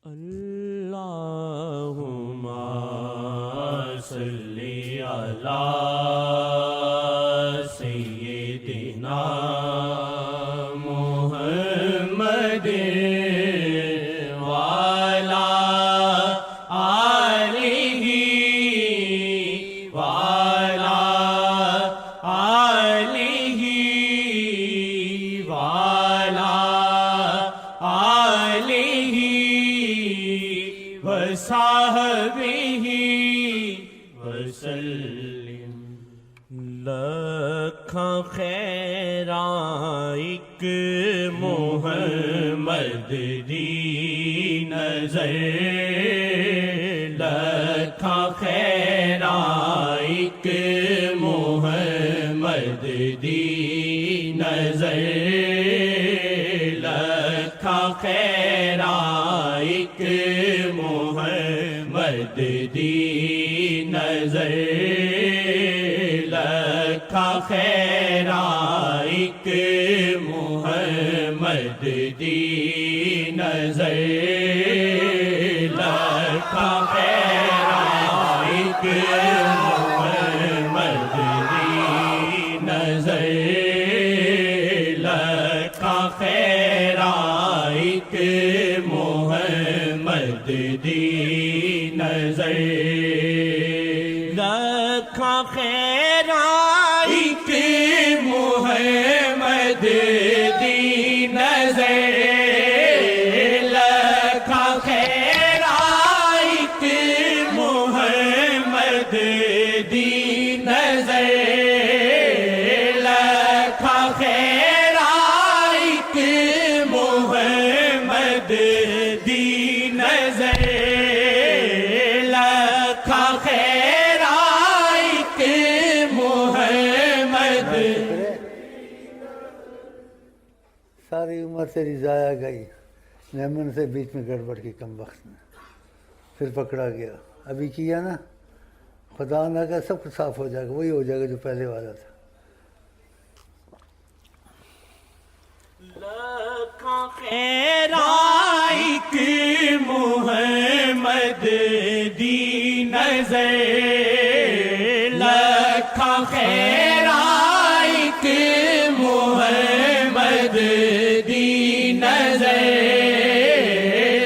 اللہم صلی علی سیدنا محمد وعلی آلہ وعلی آلہ وعلی آلہ وصحبہ وسلم۔ لکھاں خیراں اک محمد دی نظر، لکھاں خیراں اک محمد دی نظر، لکھاں خیراں اک محمد دی نظر، لکھاں خیراں اک محمد دی نظر، لکھاں خیراں اک محمد دی نظر، لکھاں خیراں اک محمد دی نظر، لکھاں خیراں اک محمد دی نظر، لکھاں خیراں اک محمد دی نظر، لکھاں خیراں اک محمد دی نظر، لکھاں خیراں اک محمد۔ ساری عمر تیری ضائع گئی لیمن سے بیچ میں گڑبڑ کی کم وقت میں، پھر پکڑا گیا۔ ابھی کیا نا، خدا نہ کہ سب کچھ صاف ہو جائے گا، وہی ہو جائے گا جو پہلے والا تھا۔ لکھاں خیراں اک محمد دی نظر، لکھاں خیراں اک محمد دی نظر،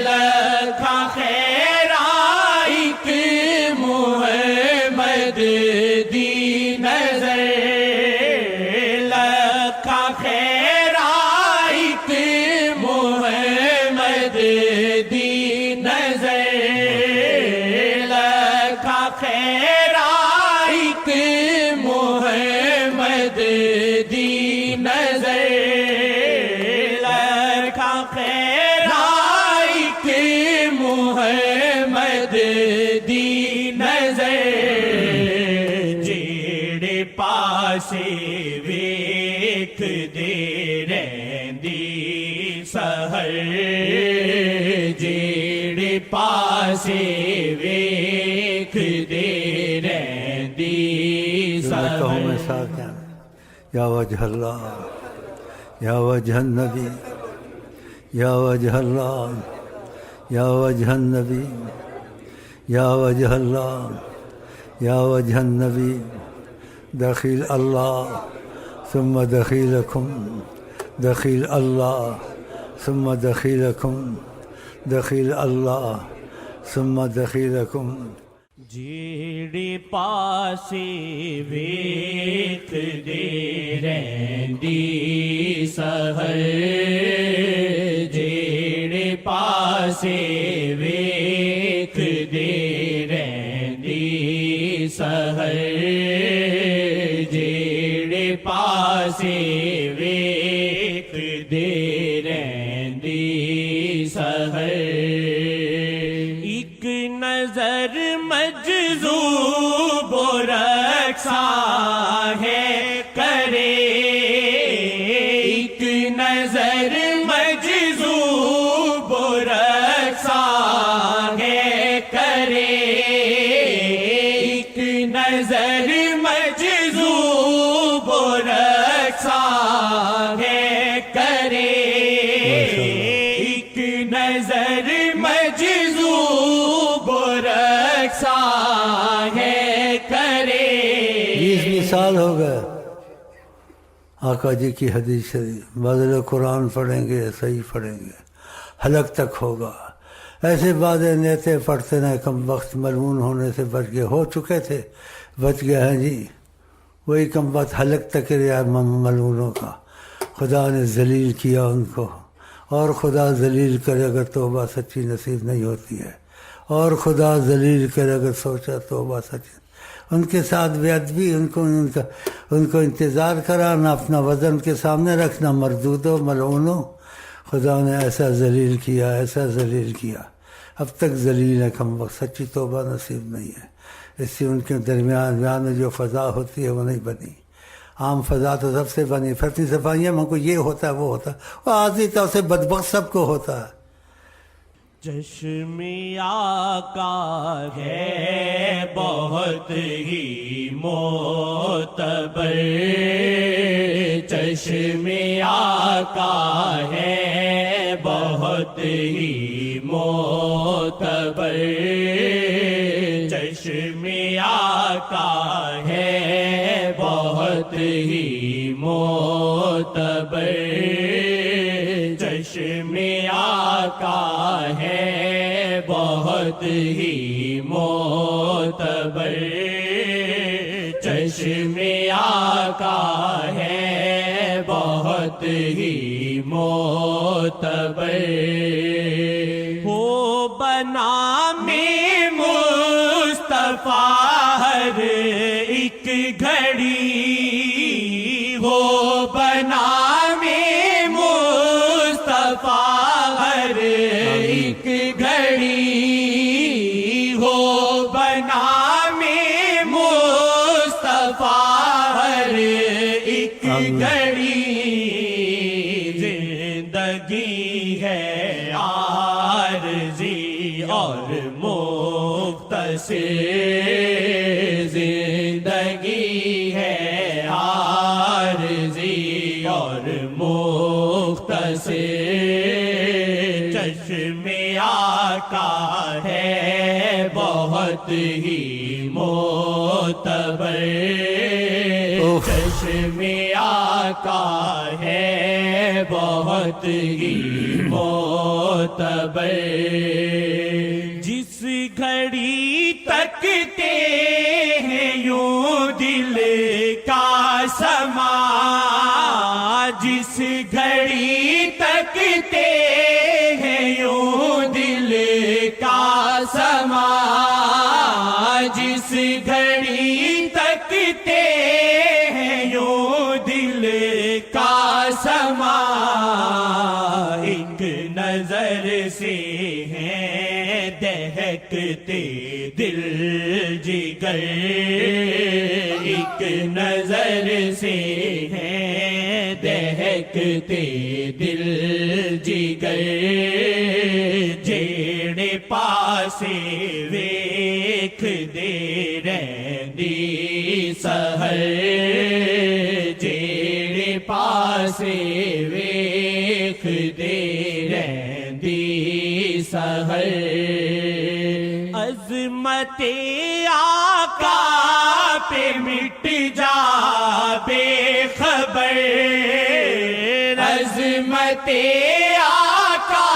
لکھاں خیراں اک محمد دی نظر، لکھاں خیراں اک محمد دی نظر، لکھاں خیراں اک محمد دی نظر، لکھاں خیراں اک محمد دی نظر، جیڑے پاسے ویکھ دے رہندی سحر، جیڑے پاسے ویکھ دے رہندی کہوں میں سحر، ساتھ ہیں یا وجہ اللہ، یا وجہ النبی، یا وجہ اللہ، یا وجہ النبی، یا وجہ اللہ، یا وجہ النبی، دخیل اللہ ثم دخیلکم، دخیل اللہ ثم دخیلکم، دخیل اللہ ثم دخیلکم۔ جیڑے پاسے ویکھ دے رہندی سحر، جیڑے پاسے ویکھ دے رہندی سحر، جیڑے پاسے ویکھ دے رہندی سحر، ایک نظر مجذوب و رقصاں ہے کرے، ایک نظر مجذوب و رقصاں ہے کرے، ایک نظر مجذوب و رقصاں ہے کرے، ایک نظر مجذوب کرے 20 سال ہو گئے آقا جی کی حدیث شریف بدل قرآن پڑھیں گے صحیح پڑھیں گے حلق تک ہوگا ایسے وعدے نیتے پڑھتے رہے کم وقت ملعون ہونے سے بچ گئے ہو چکے تھے بچ گئے ہیں جی وہی کم وقت حلق تک رہا ملعونوں کا خدا نے ذلیل کیا ان کو اور خدا ذلیل کرے اگر توبہ سچی نصیب نہیں ہوتی ہے اور خدا ذلیل کرے اگر سوچا توبہ سچی ان کے ساتھ بے ادبی ان کو انتظار کرانا اپنا وزن ان کے سامنے رکھنا مردودو ملعونو خدا نے ایسا ذلیل کیا ایسا ذلیل کیا اب تک ذلیل ہے کم وقت سچی توبہ نصیب نہیں ہے اس سے ان کے درمیان میں جو فضا ہوتی ہے وہ نہیں بنی عام فضا تو سب سے بنی فرقی صفائیاں میں کو یہ ہوتا ہے وہ ہوتا ہے وہ عاضی طور سے بدبخت سب کو ہوتا ہے چشم آقا ہے بہت ہی معتبر چشم آقا ہے بہت ہی معتبر چشم آقا ہے بہت ہی معتبر چشم آقا ہے بہت ہی معتبر چشم آقا ہے بہت ہی معتبر ہو بنا میں مصطفیٰ ہر ایک گھڑی ہو بنا میں مصطفیٰ ہر ایک گھڑی ہو بنا میں مصطفیٰ ہر ایک گھڑی زندگی ہے عارضی اور مختصر زندگی ہے عارضی اور مختصر چشم آقا ہے بہت ہی معتبر چشم آقا ہے بہت ہی معتبر جس گھڑی تکتے ہیں یوں دل کا سما جس گھڑی تکتے ہیں یوں دل کا سما جس گھڑی تکتے ہیں یوں دل کا سما ایک نظر سے ہیں دہکتے دل جگر ایک نظر سے ہیں دہکتے دل جگر جیڑے پاسے ویکھ دے رہندی سحر جیڑے پاسے ویکھ دے رہندی سحر عظمت آقا پہ مٹ جا بے خبر عظمت آقا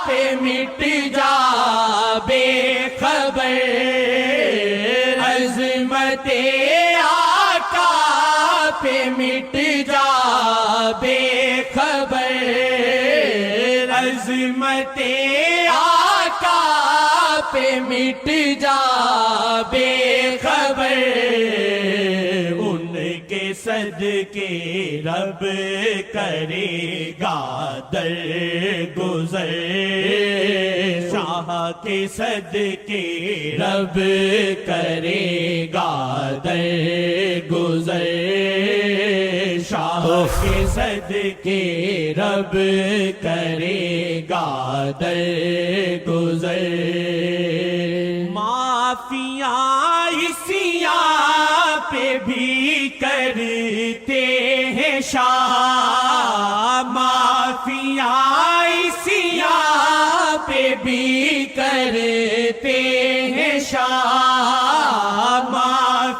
پہ مٹ جا بے خبر عظمت آقا پہ مٹ جا بے خبر عظمت آقا پہ مٹ جا بے خبر ان کے صدقے رب کرے گا در گزر شاہ کے صدقے رب کرے گا در گزر شاہ کے صدقے رب کرے گا در گزر معافیاں اسیاں پہ بھی کرتے ہیں شاہ معافیاں اسیاں پہ بھی کرتے ہیں شاہ